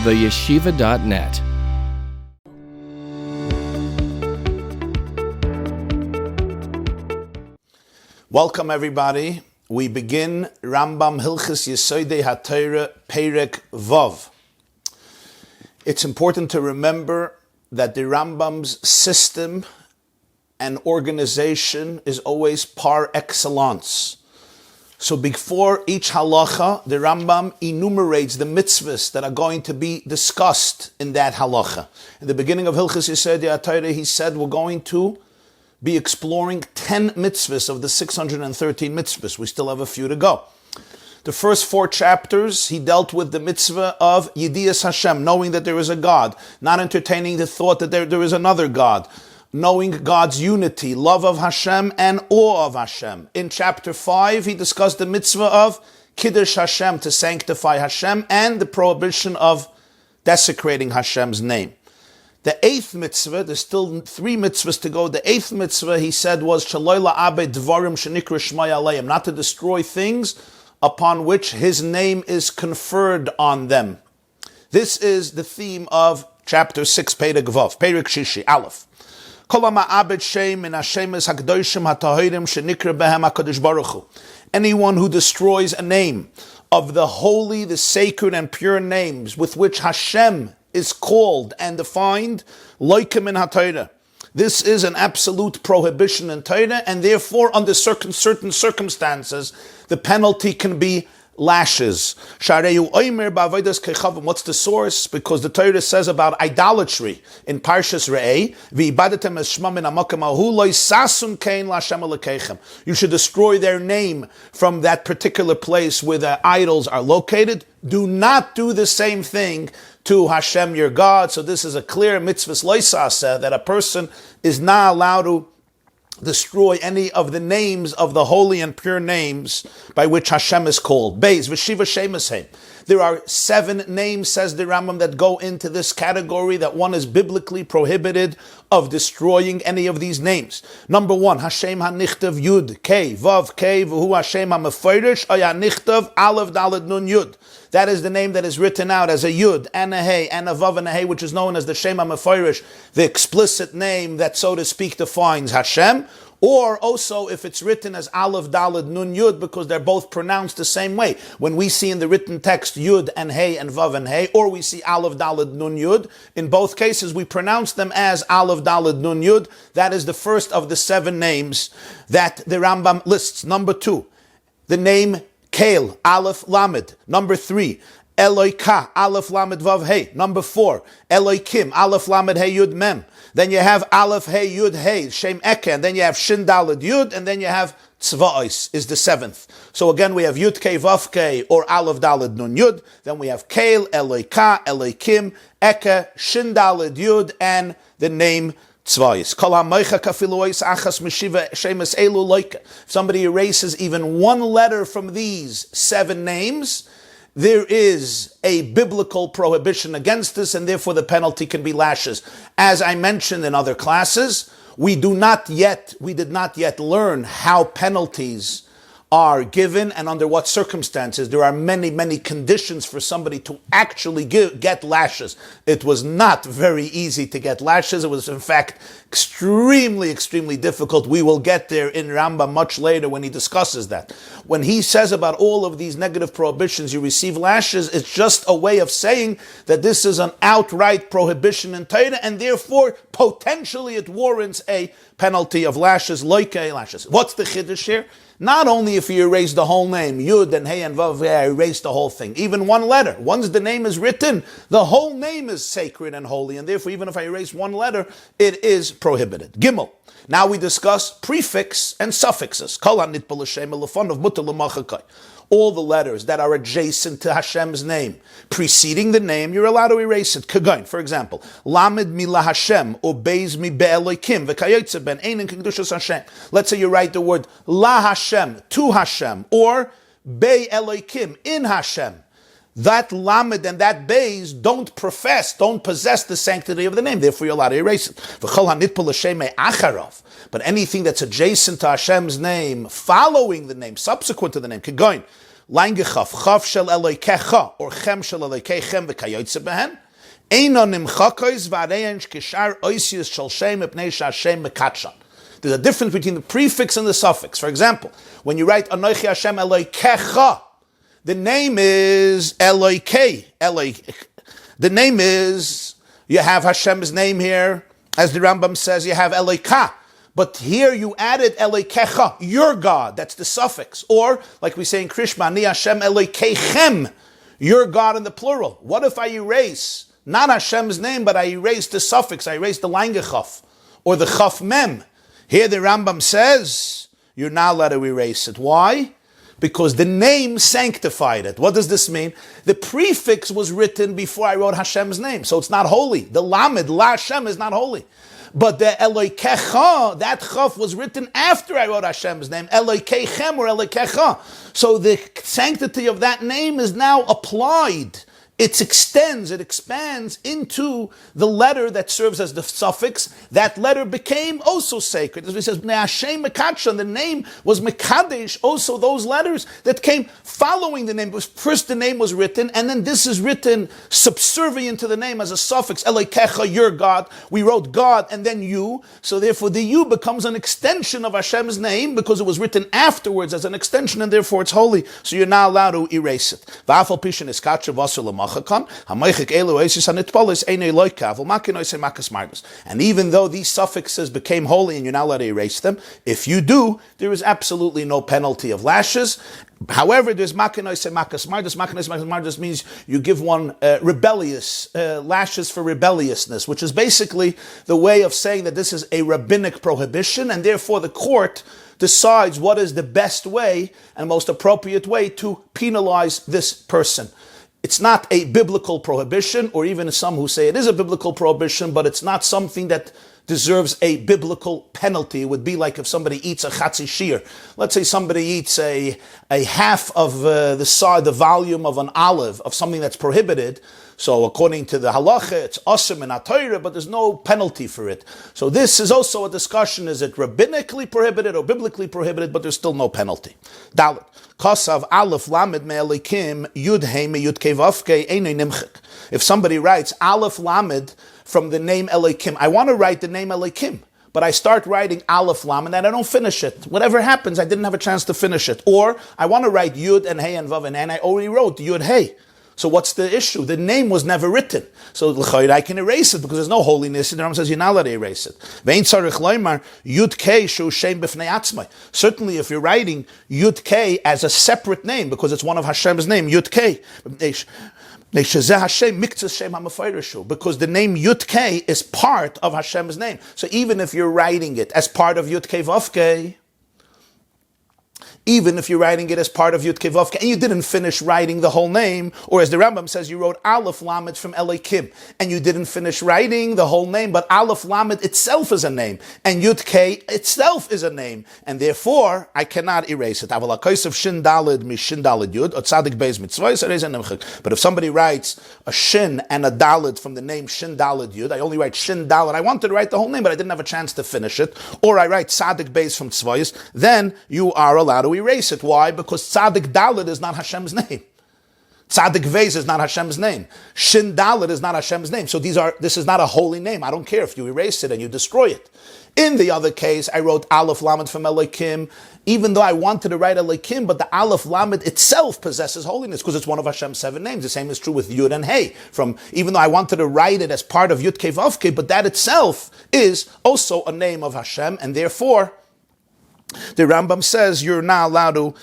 theyeshiva.net. Welcome everybody. We begin Rambam Hilchos Yesodei HaTorah Perek Vav. It's important to remember that the Rambam's system and organization is always par excellence. So before each halacha, the Rambam enumerates the mitzvahs that are going to be discussed in that halacha. In the beginning of Hilchos Yesodei HaTorah, he said we're going to be exploring 10 mitzvahs of the 613 mitzvahs. We still have a few to go. The first 4 chapters, he dealt with the mitzvah of Yedias Hashem, knowing that there is a God, not entertaining the thought that there is another God, knowing God's unity, love of Hashem, and awe of Hashem. In chapter 5, he discussed the mitzvah of Kiddush Hashem, to sanctify Hashem, and the prohibition of desecrating Hashem's name. The 8th mitzvah, there's still 3 mitzvahs to go. The 8th mitzvah, he said, was Shaloi la'abed dvarim shenikra shmai aleim, not to destroy things upon which his name is conferred on them. This is the theme of chapter 6, Perek Vav, Perek Shishi, Aleph. Anyone who destroys a name of the holy, the sacred and pure names with which Hashem is called and defined, loikem in HaTorah. This is an absolute prohibition in Torah, and therefore under certain circumstances, the penalty can be lashes. What's the source? Because the Torah says about idolatry in Parshas Re'eh, you should destroy their name from that particular place where the idols are located. Do not do the same thing to Hashem your God. So this is a clear mitzvah loisaseh, that a person is not allowed to destroy any of the names of the holy and pure names by which Hashem is called. Beis v'shiva shemasheim. There are 7 names, says the Rambam, that go into this category, that one is biblically prohibited of destroying any of these names. Number 1, Hashem hanichtav Yud Kei Vav Kei v'hu Hashem hameforish hanichtav Aleph Daled Nun Yud. That is the name that is written out as a Yud and a Hey and a Vav and a Hey, which is known as the Shem HaMeforish, the explicit name that, so to speak, defines Hashem. Or also if it's written as Aleph Daled Nun Yud, because they're both pronounced the same way. When we see in the written text Yud and Hey and Vav and Hey, or we see Aleph Daled Nun Yud, in both cases we pronounce them as Aleph Daled Nun Yud. That is the first of the 7 names that the Rambam lists. Number 2, the name Kael, Aleph Lamed. Number 3, Eloika, Aleph Lamed Vav Hey. Number 4, Eloikim, Aleph Lamed Hey Yud Mem. Then you have Aleph Hey Yud Hey, Shem Eke, and then you have Shin Daled Yud, and then you have Tzva'is is the 7th. So again, we have Yud Kei Vav Kei, or Aleph Daled Nun Yud. Then we have Kael, Eloika, Eloikim, Eke, Shin Daled Yud, and the name Tzvayis. If somebody erases even one letter from these 7 names, there is a biblical prohibition against this, and therefore the penalty can be lashes. As I mentioned in other classes, we did not yet learn how penalties are given and under what circumstances. There are many, many conditions for somebody to actually get lashes. It was not very easy to get lashes. It was, in fact, extremely, extremely difficult. We will get there in Rambam much later when he discusses that. When he says about all of these negative prohibitions, you receive lashes, it's just a way of saying that this is an outright prohibition in Torah, and therefore, potentially it warrants a penalty of lashes, loike lashes. What's the chiddush here? Not only if you erase the whole name, Yud and Hey and Vav, I erase the whole thing. Even one letter. Once the name is written, the whole name is sacred and holy, and therefore even if I erase one letter, it is prohibited. Gimel. Now we discuss prefix and suffixes. All the letters that are adjacent to Hashem's name, preceding the name, you're allowed to erase it. Kagain, for example, Lamed mila Hashem, obeys mi be'elokim, v'kayotze ben einen k'kedushas Hashem. Let's say you write the word La Hashem, to Hashem, or Be'elokim, in Hashem. That Lamed and that Beis don't possess the sanctity of the name. Therefore, you're allowed to erase it. But anything that's adjacent to Hashem's name, following the name, subsequent to the name, Kegoin, Langechaf, chaf shel Elokecha, or chem shel Elokechem v'kayotze behen. Eino nimchakois v'arein kishar oisius shel shem epnei shashem mekatshan. There's a difference between the prefix and the suffix. For example, when you write Anochi Hashem Elokecha, the name is Elokei. The name is, you have Hashem's name here, as the Rambam says, you have Elokah. But here you added Elokecha, your God, that's the suffix. Or, like we say in Krishma, Ani Hashem Elokechem, your God in the plural. What if I erase, not Hashem's name, but I erase the suffix, I erase the Langechaf, or the Chaf Mem? Here the Rambam says, you're not allowed to erase it. Why? Because the name sanctified it. What does this mean? The prefix was written before I wrote Hashem's name, so it's not holy. The Lamed, La Hashem, is not holy. But the Elokecha, that Chaf was written after I wrote Hashem's name, Elokechem or Elokecha. So the sanctity of that name is now applied. It expands into the letter that serves as the suffix. That letter became also sacred. As it says, Hashem Mekadshan, the name was Mekadesh, also those letters that came following the name. First the name was written, and then this is written subservient to the name as a suffix. Elokecha, your God. We wrote God and then you. So therefore the you becomes an extension of Hashem's name because it was written afterwards as an extension, and therefore it's holy. So you're not allowed to erase it. And even though these suffixes became holy and you're not allowed to erase them, if you do, there is absolutely no penalty of lashes. However, there's makanois and makas mardus. Makanois and makas mardus means you give one rebellious, lashes for rebelliousness, which is basically the way of saying that this is a rabbinic prohibition, and therefore the court decides what is the best way and most appropriate way to penalize this person. It's not a biblical prohibition, or even some who say it is a biblical prohibition, but it's not something that deserves a biblical penalty. It would be like if somebody eats a chatzi shir. Let's say somebody eats a half of the volume of an olive, of something that's prohibited. So according to the halacha, it's awesome in Torah, but there's no penalty for it. So this is also a discussion, is it rabbinically prohibited or biblically prohibited, but there's still no penalty. Dalet. Kosav Aleph Lamed Me'elikim Yud He Me Yud Kei Vavkei Einei Nimchik. If somebody writes Aleph Lamed from the name Elikim, I want to write the name Elikim, but I start writing Aleph Lamed and I don't finish it. Whatever happens, I didn't have a chance to finish it. Or I want to write Yud and Hey and Vav and I already wrote Yud Hey. So what's the issue? The name was never written. So I can erase it because there's no holiness. And the Rambam says you're not allowed to erase it. Certainly if you're writing Yud K as a separate name, because it's one of Hashem's name, Yud K. Because the name Yud K is part of Hashem's name. So even if you're writing it as part of Yud K Vav K, even if you're writing it as part of Yud Kei Vav Kei, and you didn't finish writing the whole name, or as the Rambam says, you wrote Aleph Lamed from Elikim, and you didn't finish writing the whole name, but Aleph Lamed itself is a name, and Yud Kei itself is a name, and therefore, I cannot erase it. But if somebody writes a Shin and a Daled from the name Shin Daled Yud, I only write Shin Daled, I wanted to write the whole name, but I didn't have a chance to finish it, or I write Tzadik Beis from Tzvayis, then you are allowed to erase it. Why? Because Tzadik Dalet is not Hashem's name. Tzadik Vez is not Hashem's name. Shin Dalet is not Hashem's name. So this is not a holy name. I don't care if you erase it and you destroy it. In the other case, I wrote Aleph Lamed from Elikim, even though I wanted to write Elikim, but the Aleph Lamed itself possesses holiness because it's one of Hashem's 7 names. The same is true with Yud and Hey. Even though I wanted to write it as part of Yud Kei Vav Kei, but that itself is also a name of Hashem, and therefore the Rambam says you're not allowed to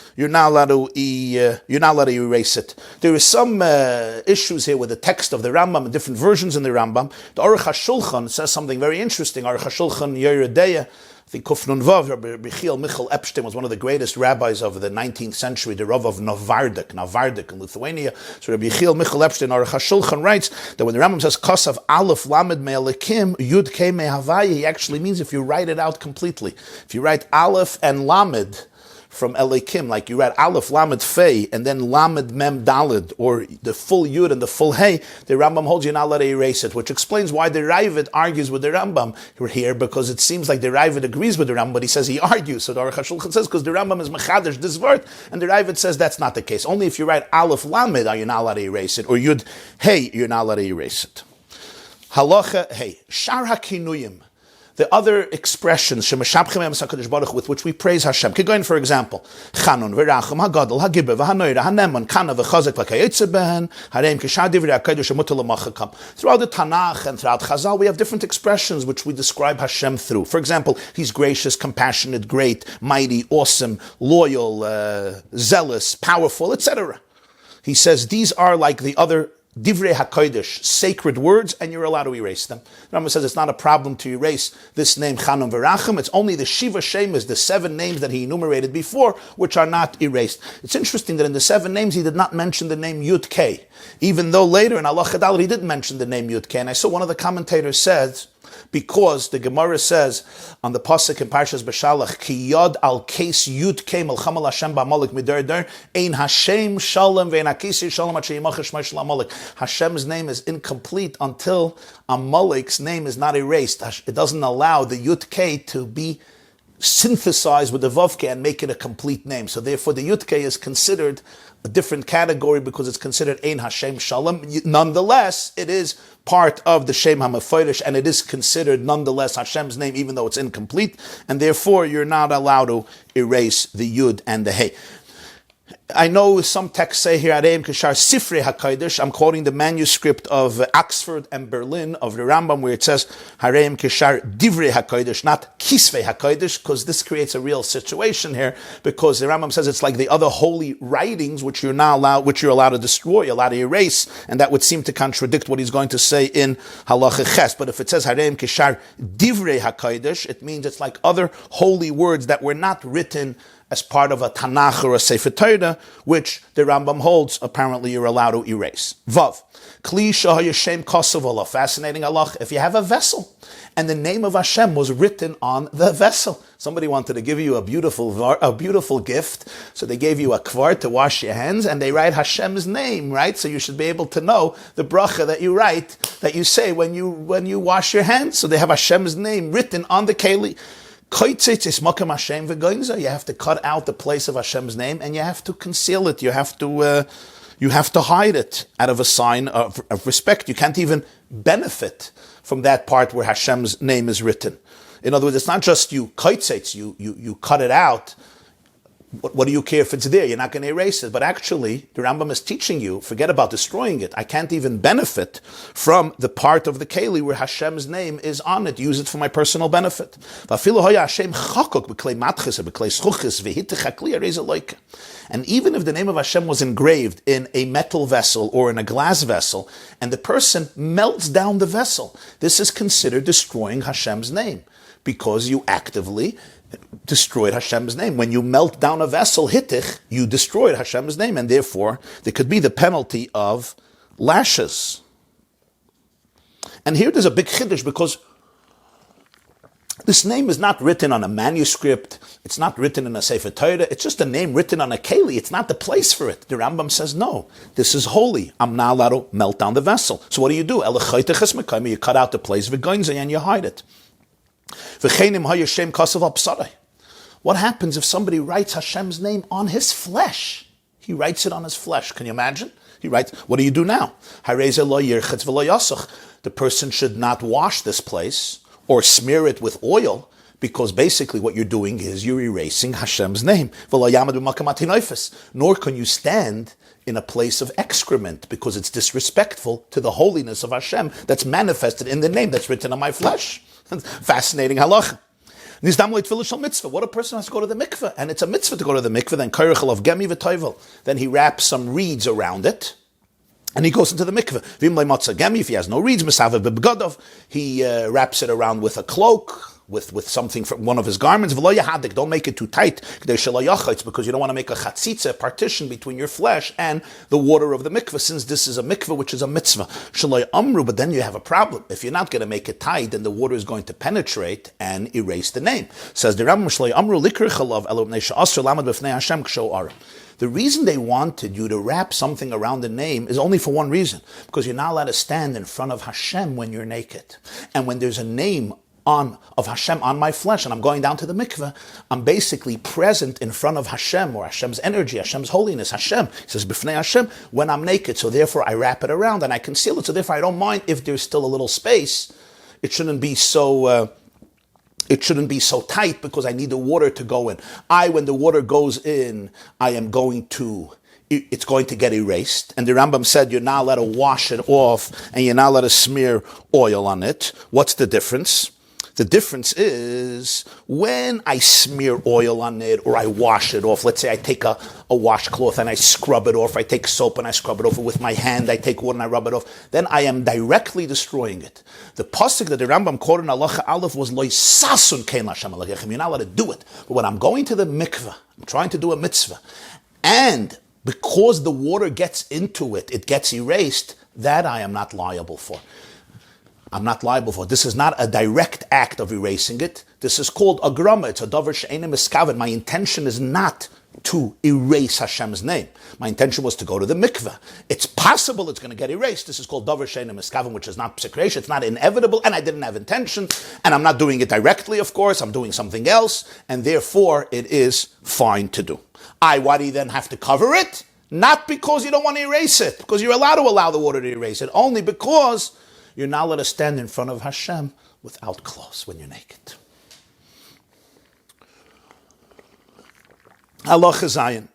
erase it. There is some issues here with the text of the Rambam and different versions in the Rambam. The Aruch HaShulchan says something very interesting. Aruch HaShulchan Yesodei, I think Kufnun Vav, Rabbi Michal Epstein was one of the greatest rabbis of the 19th century, the Rav of Navardik in Lithuania. So Rabbi Michal Epstein, Aruch HaShulchan, writes that when the Rambam says Kosav Aleph Lamed Me'elikim Yud Kei Me'havaya, he actually means if you write it out completely. If you write Aleph and Lamed from Elikim, like you read Aleph Lamed Fei and then Lamed Mem Dalid, or the full Yud and the full Hey, the Rambam holds you're not allowed to erase it, which explains why the Ravid argues with the Rambam here, because it seems like the Ravid agrees with the Rambam, but he says he argues. So the Aruch HaShulchan says, because the Rambam is Mechadish this word, and the Ravid says that's not the case. Only if you write Aleph Lamed are you not allowed to erase it, or Yud Hey, you're not allowed to erase it. Halacha Hey, Shar HaKinuyim, the other expressions with which we praise Hashem. Kegoin, for example, Chanun, V'rachum, Hagadol, Hagibah, V'hanoira, Haneman, Kana, V'chazek, V'kayetze behen, Harem, Kishar, Divrei HaKadosh, Mutal Machakam. Throughout the Tanakh and throughout Chazal, we have different expressions which we describe Hashem through. For example, He's gracious, compassionate, great, mighty, awesome, loyal, zealous, powerful, etc. He says these are like the other Divrei HaKodesh, sacred words, and you're allowed to erase them. The Rambam says it's not a problem to erase this name Chanun V'rachum. It's only the Shiva Shemas, the 7 names that he enumerated before, which are not erased. It's interesting that in the 7 names he did not mention the name Yud Kei, even though later in Allah Chadal he did mention the name Yud Kei. And I saw one of the commentators said, because the Gemara says on the pasuk in Parshas Beshalach, Ki Yod al Kes Yud Kei Melcham al Hashem ba'Amalek midar dar Ein Hashem Shalom ve'Ein HaKesei Shalom at she'yimach Shmei Shel Amalek. Hashem's name is incomplete until Amalek's name is not erased. It doesn't allow the Yud Kei to be synthesized with the Vav Kei and make it a complete name. So therefore the Yud Kei is considered a different category because it's considered Ein Hashem Shalom. Nonetheless, it is part of the Shem HaMeforish, and it is considered nonetheless Hashem's name, even though it's incomplete, and therefore you're not allowed to erase the Yud and the Hey. I know some texts say here, Areim Kishar Sifrei HaKodesh. I'm quoting the manuscript of Oxford and Berlin of the Rambam, where it says Areim Kishar Divrei HaKodesh, not Kisvei HaKodesh, because this creates a real situation here, because the Rambam says it's like the other holy writings which you're allowed to destroy, you're allowed to erase, and that would seem to contradict what he's going to say in Halacha Ches. But if it says Areim Kishar Divrei HaKodesh, it means it's like other holy words that were not written as part of a Tanakh or a Sefer Torah, which the Rambam holds, apparently you're allowed to erase. Vav. Kli shahaya shem kosav Allah. Fascinating Allah. If you have a vessel, and the name of Hashem was written on the vessel. Somebody wanted to give you a beautiful gift, so they gave you a kvar to wash your hands, and they write Hashem's name, right? So you should be able to know the bracha that you write, that you say when you wash your hands. So they have Hashem's name written on the keli. You have to cut out the place of Hashem's name, and you have to conceal it. You have to hide it out of a sign of respect. You can't even benefit from that part where Hashem's name is written. In other words, it's not just you kaitzetz, you cut it out. What do you care if it's there? You're not going to erase it. But actually, the Rambam is teaching you, forget about destroying it. I can't even benefit from the part of the keli where Hashem's name is on it. Use it for my personal benefit. And even if the name of Hashem was engraved in a metal vessel or in a glass vessel, and the person melts down the vessel, this is considered destroying Hashem's name, because you actively destroyed Hashem's name. When you melt down a vessel, hittich, you destroyed Hashem's name, and therefore there could be the penalty of lashes. And here there's a big chiddush, because this name is not written on a manuscript, it's not written in a Sefer Torah, it's just a name written on a keli, it's not the place for it. The Rambam says, no, this is holy, I'm not allowed to melt down the vessel. So what do? You cut out the place, and you hide it. What happens if somebody writes Hashem's name on his flesh? He writes it on his flesh. Can you imagine? He writes, what do you do now? The person should not wash this place or smear it with oil, because basically what you're doing is you're erasing Hashem's name. Nor can you stand in a place of excrement, because it's disrespectful to the holiness of Hashem that's manifested in the name that's written on my flesh. Fascinating halacha. What a person has to go to the mikvah, and it's a mitzvah to go to the mikvah. Then Heretical of gemi v'toivel. Then he wraps some reeds around it, and he goes into the mikvah. If he has no reeds, he wraps it around with a cloak, with something from one of his garments. V'lo yahadik, don't make it too tight, because you don't want to make a chatzitza, partition between your flesh and the water of the mikvah, since this is a mikvah, which is a mitzvah. Shaloi amru, but then you have a problem. If you're not going to make it tight, then the water is going to penetrate and erase the name. Says the Rambam, Shaloi amru likr chalav elo b'nei she'asur lamad b'fnei Hashem ksho ara. The reason they wanted you to wrap something around the name is only for one reason, because you're not allowed to stand in front of Hashem when you're naked. And when there's a name of Hashem on my flesh, and I'm going down to the mikveh, I'm basically present in front of Hashem, or Hashem's energy, Hashem's holiness, Hashem. He says, B'fnei Hashem, when I'm naked. So therefore I wrap it around and I conceal it. So therefore I don't mind if there's still a little space. It shouldn't be so tight, because I need the water to go in. When the water goes in, it's going to get erased. And the Rambam said you're not allowed to wash it off and you're not allowed to smear oil on it. What's the difference? The difference is when I smear oil on it or I wash it off. Let's say I take a washcloth and I scrub it off. I take soap and I scrub it off with my hand. I take water and I rub it off. Then I am directly destroying it. The pasuk that the Rambam quoted in Halacha Aleph was Lo sasun kein Hashem alekechem. You're not allowed to do it. But when I'm going to the mikveh, I'm trying to do a mitzvah, and because the water gets into it, it gets erased, that I am not liable for. I'm not liable for. This is not a direct act of erasing it. This is called a grama. It's a davar she'enim eskaven. My intention is not to erase Hashem's name. My intention was to go to the mikveh. It's possible it's going to get erased. This is called davar she'enim eskaven, which is not psikresh. It's not inevitable, and I didn't have intention, and I'm not doing it directly, of course. I'm doing something else, and therefore it is fine to do. Why do you then have to cover it? Not because you don't want to erase it, because you're allowed to allow the water to erase it, only because you're not allowed to stand in front of Hashem without clothes when you're naked. Halacha Zayin.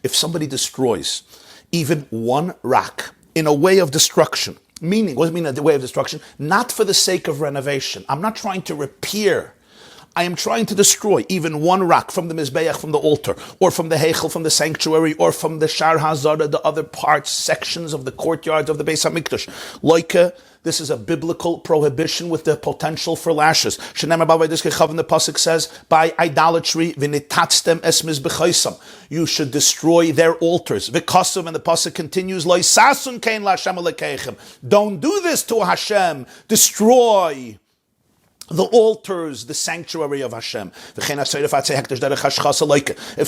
If somebody destroys even one rock in a way of destruction, meaning, what does it mean a way of destruction? Not for the sake of renovation. I'm not trying to repair. I am trying to destroy even one rock from the Mizbeach, from the altar, or from the Heichel, from the sanctuary, or from the Shar HaZara, the other parts, sections of the courtyards of the Beis HaMikdash. This is a biblical prohibition with the potential for lashes. The pasuk says, by idolatry, v'nitatztem es mizbechaisam. You should destroy their altars. V'kasum, and the pasuk continues, Lo sasun kein l'Hashem alekechem. Don't do this to Hashem. Destroy the altars, the sanctuary of Hashem. If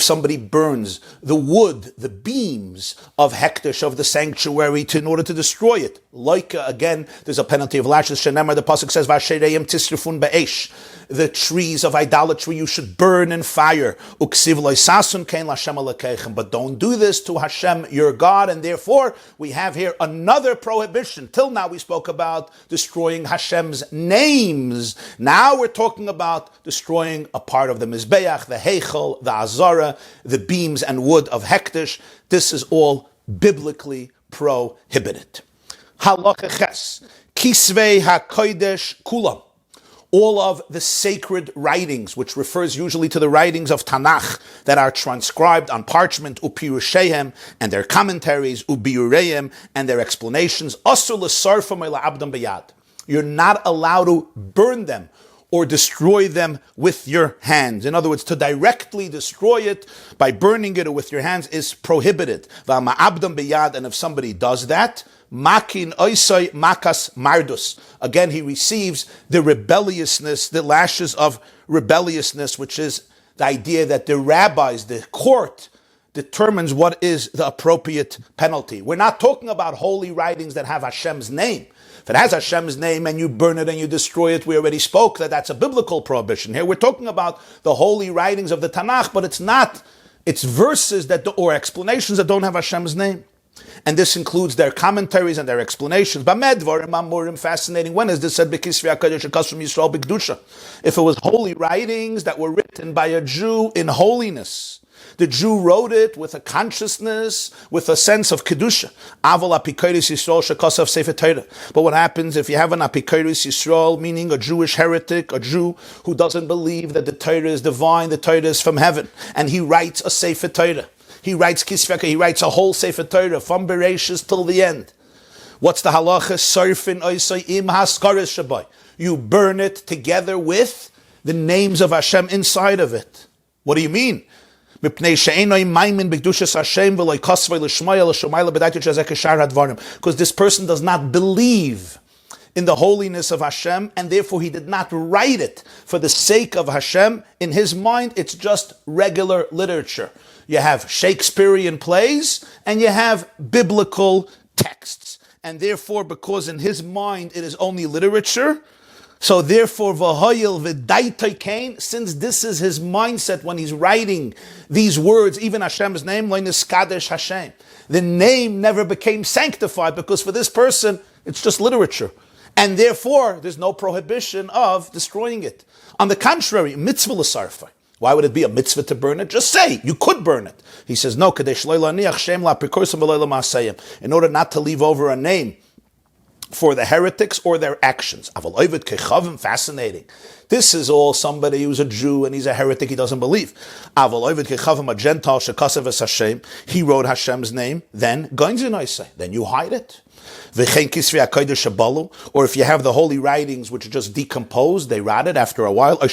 somebody burns the wood, the beams of hekdesh, of the sanctuary, in order to destroy it, again, there's a penalty of lashes. The pasuk says, the trees of idolatry you should burn in fire. But don't do this to Hashem, your God, and therefore we have here another prohibition. Till now we spoke about destroying Hashem's names. Now we're talking about destroying a part of the Mizbeach, the Heichel, the Azara, the beams and wood of Hekdesh. This is all biblically prohibited. Halacha Ches, Kisvei HaKodesh Kulam. All of the sacred writings, which refers usually to the writings of Tanakh that are transcribed on parchment, upirushehem, and their commentaries, ubiureim, and their explanations, asur l'sarfam ela abdam b'yad. You're not allowed to burn them or destroy them with your hands. In other words, to directly destroy it by burning it or with your hands is prohibited. V'ama abdam b'yad, and if somebody does that, makin oisai makas mardus. Again, he receives the rebelliousness, the lashes of rebelliousness, which is the idea that the rabbis, the court, determines what is the appropriate penalty. We're not talking about holy writings that have Hashem's name. If it has Hashem's name and you burn it and you destroy it, we already spoke that that's a biblical prohibition. Here we're talking about the holy writings of the Tanakh, but it's verses or explanations that don't have Hashem's name. And this includes their commentaries and their explanations. Fascinating. When is this said? If it was holy writings that were written by a Jew in holiness, the Jew wrote it with a consciousness, with a sense of kedusha. But what happens if you have an apikoros Yisrael, meaning a Jewish heretic, a Jew who doesn't believe that the Torah is divine, the Torah is from heaven, and he writes a Sefer Torah. He writes Kisveka, he writes a whole Sefer Torah from Bereshis till the end. What's the halacha? Sarfin oisai im haskaris shabai. You burn it together with the names of Hashem inside of it. What do you mean? Because this person does not believe in the holiness of Hashem, and therefore he did not write it for the sake of Hashem. In his mind, it's just regular literature. You have Shakespearean plays, and you have biblical texts. And therefore, because in his mind it is only literature, so therefore, v'hoyil v'daitay kain, since this is his mindset when he's writing these words, even Hashem's name, Kadesh Hashem, the name never became sanctified, because for this person, it's just literature. And therefore, there's no prohibition of destroying it. On the contrary, mitzvah l'sarfai. Why would it be a mitzvah to burn it? Just say, you could burn it. He says, no, in order not to leave over a name for the heretics or their actions. Fascinating. This is all somebody who's a Jew and he's a heretic, he doesn't believe. A Gentile, he wrote Hashem's name, then you hide it. Or if you have the holy writings which are just decomposed, they rotted after a while, or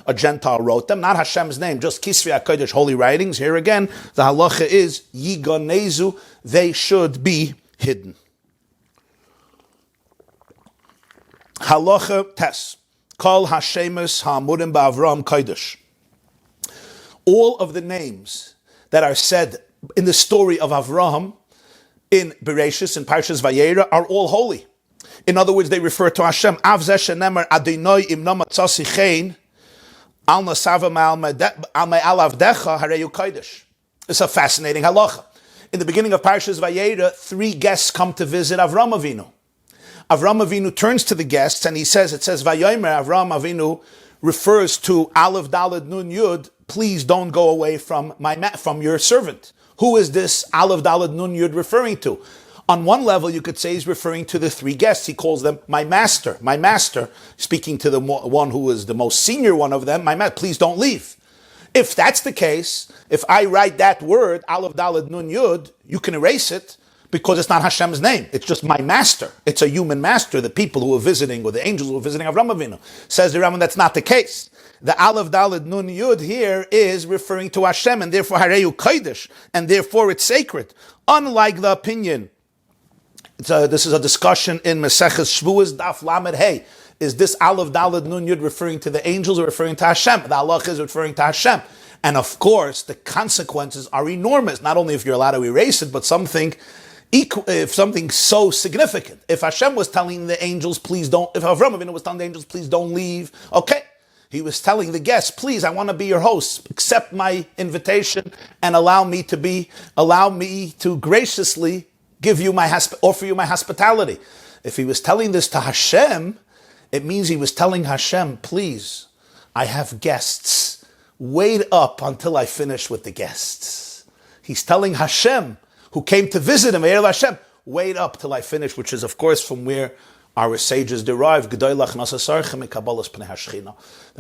a Gentile wrote them, not Hashem's name, just Kisvi HaKodesh, holy writings. Here again, the halacha is Yigonezu, they should be hidden. Halacha tes, Kol Hashemus Ha'amurim Ba'Avram Kodesh. All of the names that are said in the story of Avraham, in Bereshis, in Parshas Vayera, are all holy. In other words, they refer to Hashem. Av zeh shenemar Adonai imna matzasi chein al nasava al avdecha hareyu kodesh. It's a fascinating halacha. In the beginning of Parshas Vayera, 3 guests come to visit Avram Avinu. Avram Avinu turns to the guests and he says, it says, Vayomer, Avram Avinu refers to Aleph Daled Nun Yud, please don't go away from your servant. Who is this Aleph Daled Nun Yud referring to? On one level, you could say he's referring to the 3 guests. He calls them my master, speaking to the one who is the most senior one of them, please don't leave. If that's the case, if I write that word, Aleph Daled Nun Yud, you can erase it, because it's not Hashem's name. It's just my master. It's a human master, the people who were visiting, or the angels who were visiting Avram Avinu. Says the Rambam, that's not the case. The Aleph Daled Nun Yud here is referring to Hashem, and therefore Hareyu Kodesh, and therefore it's sacred. Unlike the opinion, this is a discussion in Maseches Shvuas Daf Lamed Hey. Is this Aleph Daled Nun Yud referring to the angels or referring to Hashem? The halach is referring to Hashem. And of course, the consequences are enormous. Not only if you're allowed to erase it, but if something so significant. If Hashem was telling the angels, please don't, if Avram Avinu was telling the angels, please don't leave, okay. He was telling the guests, please, I want to be your host, accept my invitation and allow me to graciously offer you my hospitality. If he was telling this to Hashem, it means he was telling Hashem, please, I have guests, wait up until I finish with the guests. He's telling Hashem, who came to visit him, Hashem, wait up till I finish, which is, of course, from where our sages derive, that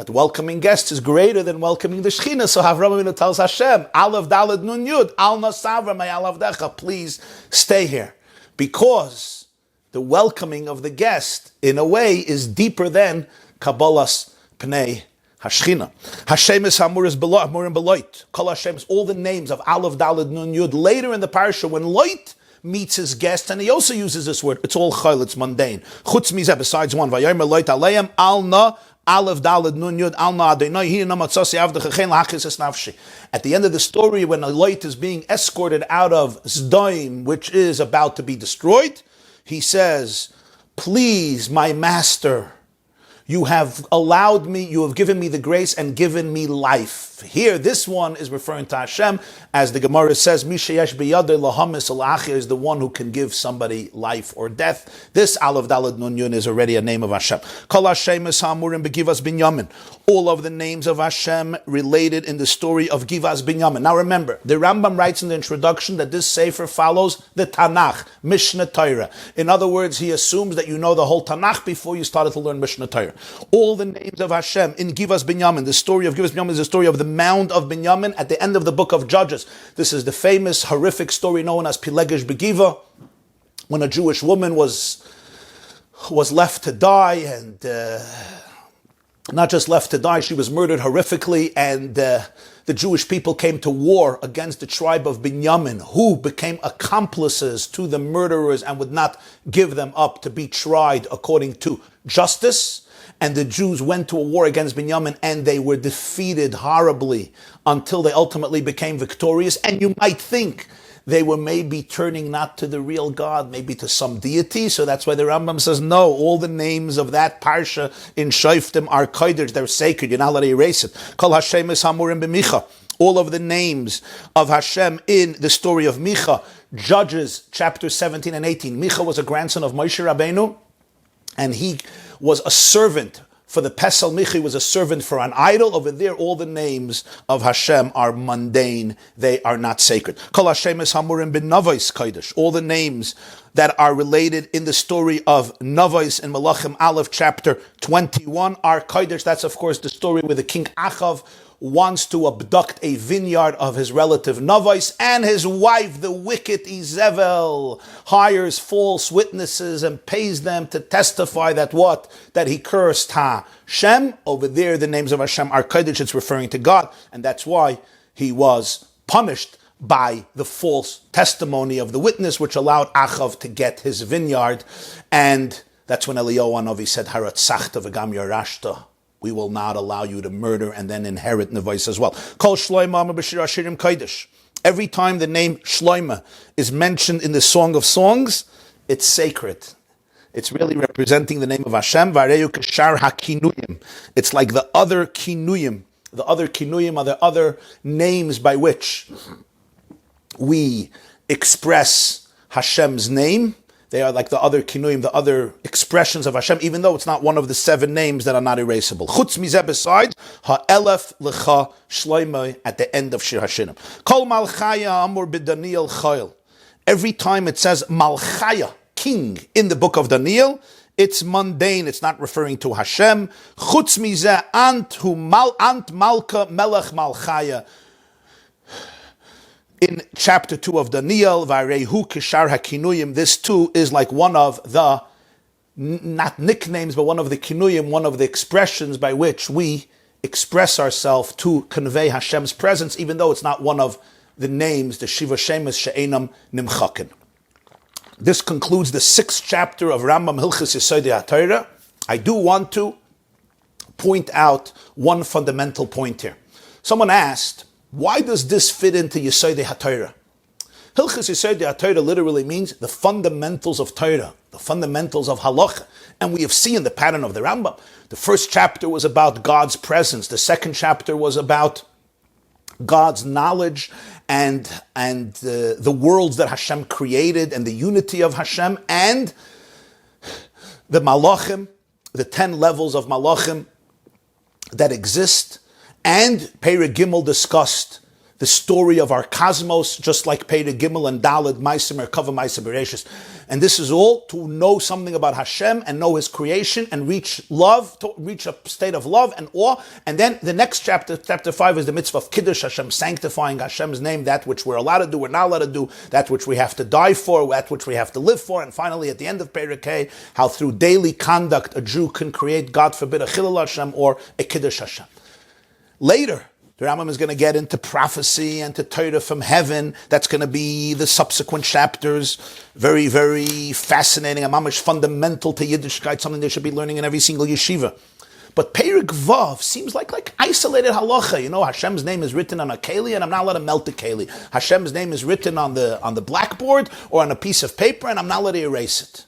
welcoming guests is greater than welcoming the Shechina. So Avram Avinu tells Hashem, Aleph Daled Nun Yud, Al Nasavra May Alavdecha, please stay here. Because the welcoming of the guest, in a way, is deeper than Kabbalas Pnei Hashchina. Hashem is Hamurim Beloit. Kol Hashem is all the names of Aleph Daled Nun Yud. Later in the parsha, when Loit meets his guest, and he also uses this word, it's all chayil, it's mundane. Chutz mizeh, besides one, Vayomer Loit Aleim Alna Aleph Daled Nun Yud Alna Adonai Hi Namatzasi Avdecha Chen Lachis Es Nafshi. At the end of the story, when Loit is being escorted out of Zdaim, which is about to be destroyed, he says, please, my master, you have allowed me, you have given me the grace and given me life. Here, this one is referring to Hashem, as the Gemara says, Mishayesh biyadei lahamis alachia is the one who can give somebody life or death. This Aleph Daled Nun Yud is already a name of Hashem. Kol Hashem es hamurim begivas binyamin. All of the names of Hashem related in the story of Givas Binyamin. Now remember, the Rambam writes in the introduction that this sefer follows the Tanakh, Mishneh Torah. In other words, he assumes that you know the whole Tanakh before you started to learn Mishneh Torah. All the names of Hashem in Givas Binyamin. The story of Givas Binyamin is the story of the mound of Binyamin at the end of the book of Judges. This is the famous, horrific story known as Pilegesh Begiva, when a Jewish woman was left to die, and not just left to die, she was murdered horrifically, and the Jewish people came to war against the tribe of Binyamin, who became accomplices to the murderers and would not give them up to be tried according to justice. And the Jews went to a war against Binyamin, and they were defeated horribly until they ultimately became victorious. And you might think they were maybe turning not to the real God, maybe to some deity. So that's why the Rambam says, no, all the names of that parsha in Shoftim are kodesh, they're sacred, you're not allowed to erase it. Kol Hashem es hamurim b'micha. All of the names of Hashem in the story of Micha, Judges chapter 17 and 18. Micha was a grandson of Moshe Rabbeinu, and he was a servant for the Pesel. Michi was a servant for an idol. Over there, all the names of Hashem are mundane. They are not sacred. Kol Hashem es hamurim bin Navos kodesh. All the names that are related in the story of Navos in Malachim Aleph chapter 21 are kodesh. That's, of course, the story where the king Achav wants to abduct a vineyard of his relative Navos, and his wife, the wicked Izebel, hires false witnesses and pays them to testify that what? That he cursed Hashem. Over there, the names of Hashem are kodesh. It's referring to God, and that's why he was punished by the false testimony of the witness, which allowed Achav to get his vineyard. And that's when Eliyahu Hanavi said, Haratzachta v'gam yarashta. We will not allow you to murder and then inherit Nevais as well. Kol Shloima b'shir hashirim kodesh. Every time the name Shloima is mentioned in the Song of Songs, it's sacred. It's really representing the name of Hashem. Vareyu kashar hakinuyim. It's like the other kinuyim. The other kinuyim are the other names by which we express Hashem's name. They are like the other kinuyim, the other expressions of Hashem, even though it's not one of the 7 names that are not erasable. Chutz mizeh besides, ha'elef lecha shloimeh at the end of Shir Hashirim. Kol malchaya amur b'Daniel chayil. Every time it says malchaya, king, in the book of Daniel, it's mundane, it's not referring to Hashem. Chutz mizeh ant malka melech malchaya. In chapter 2 of Daniel, Varehu Kishar HaKinuyim, this too is like one of the, not nicknames, but one of the kinuyim, one of the expressions by which we express ourselves to convey Hashem's presence, even though it's not one of the names, the Shiva Shemes She'enam Nimchakin. This concludes the 6th chapter of Rambam Hilchos Yesodei HaTorah. I do want to point out one fundamental point here. Someone asked, why does this fit into Yesodei HaTorah? Hilchos Yesodei HaTorah literally means the fundamentals of Torah, the fundamentals of halacha. And we have seen the pattern of the Rambam. The first chapter was about God's presence. The second chapter was about God's knowledge and the worlds that Hashem created and the unity of Hashem and the malachim, the 10 levels of malachim that exist. And Perek Gimel discussed the story of our cosmos, just like Perek Gimel and Daled, Ma'aseh Merkava, Ma'aseh Bereshis. And this is all to know something about Hashem and know His creation and reach love, to reach a state of love and awe. And then the next chapter, chapter 5, is the mitzvah of Kiddush, Hashem sanctifying Hashem's name, that which we're allowed to do, we're not allowed to do, that which we have to die for, that which we have to live for. And finally, at the end of Perek Hey, how through daily conduct a Jew can create, God forbid, a Chilul Hashem or a Kiddush Hashem. Later, the Rambam is going to get into prophecy and to Torah from heaven. That's going to be the subsequent chapters. Very, very fascinating. A mamash fundamental to Yiddishkeit, something they should be learning in every single yeshiva. But Perek Vav seems like isolated halacha. You know, Hashem's name is written on a keli, and I'm not allowed to melt the keli. Hashem's name is written on the blackboard or on a piece of paper, and I'm not allowed to erase it.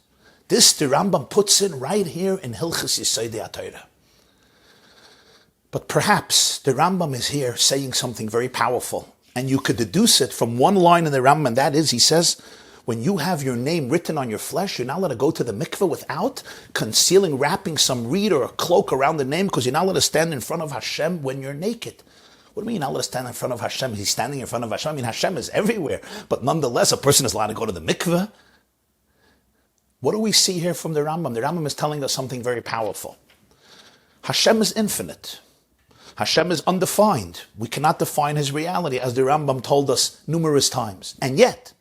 This the Rambam puts in right here in Hilchos Yesodei HaTorah. But perhaps the Rambam is here saying something very powerful. And you could deduce it from one line in the Rambam, and that is, he says, when you have your name written on your flesh, you're not allowed to go to the mikvah without concealing, wrapping some reed or a cloak around the name, because you're not allowed to stand in front of Hashem when you're naked. What do you mean you're not allowed to stand in front of Hashem? He's standing in front of Hashem. I mean, Hashem is everywhere. But nonetheless, a person is allowed to go to the mikvah. What do we see here from the Rambam? The Rambam is telling us something very powerful. Hashem is infinite. Hashem is undefined. We cannot define His reality, as the Rambam told us numerous times. And yet,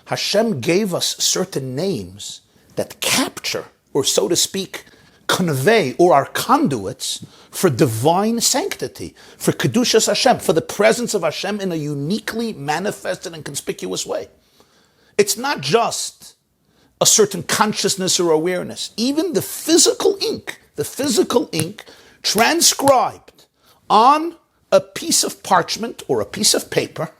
Hashem gave us certain names that capture, or so to speak, convey, or are conduits for divine sanctity, for Kedushas Hashem, for the presence of Hashem in a uniquely manifested and conspicuous way. It's not just a certain consciousness or awareness. Even the physical ink transcribed on a piece of parchment or a piece of paper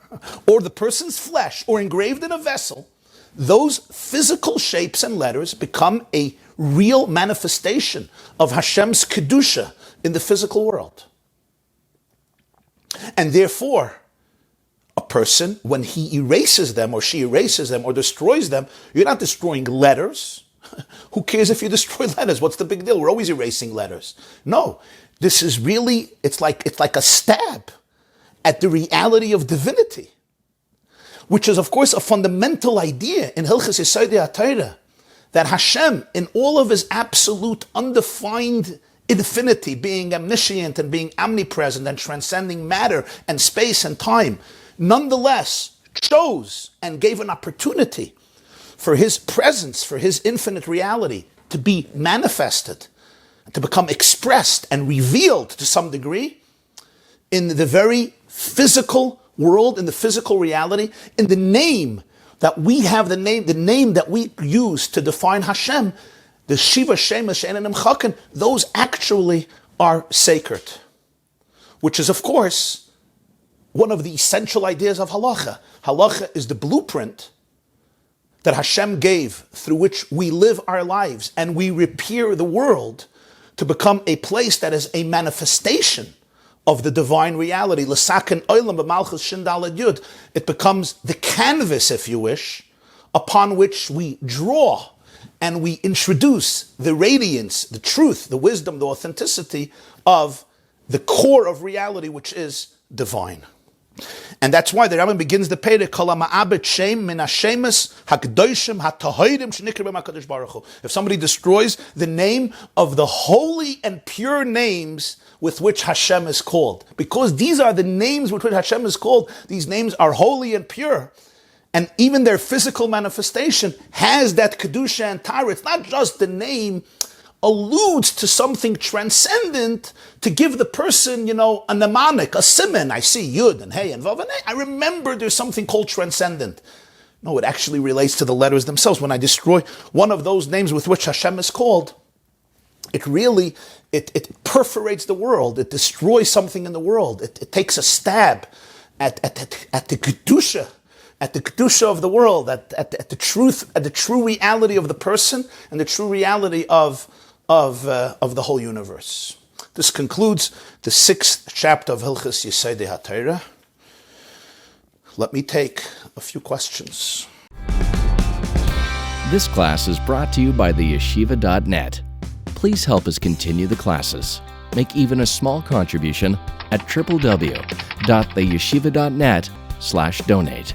or the person's flesh or engraved in a vessel, those physical shapes and letters become a real manifestation of Hashem's Kedusha in the physical world. And therefore, a person, when he erases them or she erases them or destroys them, you're not destroying letters. Who cares if you destroy letters? What's the big deal? We're always erasing letters. No, this is really, it's like a stab at the reality of divinity, which is, of course, a fundamental idea in Hilchos Yesodei HaTorah, that Hashem, in all of his absolute, undefined infinity, being omniscient and being omnipresent and transcending matter and space and time, nonetheless chose and gave an opportunity for his presence, for his infinite reality to be manifested, to become expressed and revealed to some degree in the very physical world, in the physical reality, in the name that we have, the name that we use to define Hashem, the Shiva Shemesh She'ein Nimchaken, those actually are sacred. Which is, of course, one of the essential ideas of halacha. Halacha is the blueprint that Hashem gave through which we live our lives and we repair the world to become a place that is a manifestation of the divine reality. L'saken olam b'malchus shin daled yud. It becomes the canvas, if you wish, upon which we draw and we introduce the radiance, the truth, the wisdom, the authenticity of the core of reality, which is divine. And that's why the Rambam begins the Perek, Kol ha'ma'abed shem min hashemes hakdoshim hatahorim shenikra b'hem HaKadosh Baruch Hu. If somebody destroys the name of the holy and pure names with which Hashem is called, because these are the names with which Hashem is called, these names are holy and pure, and even their physical manifestation has that kedusha and tara. It's not just the name alludes to something transcendent to give the person, a mnemonic, a siman. I see Yud and Hey and Vav and Hey. I remember there's something called transcendent. No, it actually relates to the letters themselves. When I destroy one of those names with which Hashem is called, it really, it perforates the world. It destroys something in the world. It takes a stab at the kedusha, at the kedusha of the world, at the truth, at the true reality of the person and the true reality of the whole universe. This concludes the 6th chapter of Hilchos Yesodei HaTorah. Let me take a few questions. This class is brought to you by the yeshiva.net. Please help us continue the classes. Make even a small contribution at www.theyeshiva.net/donate.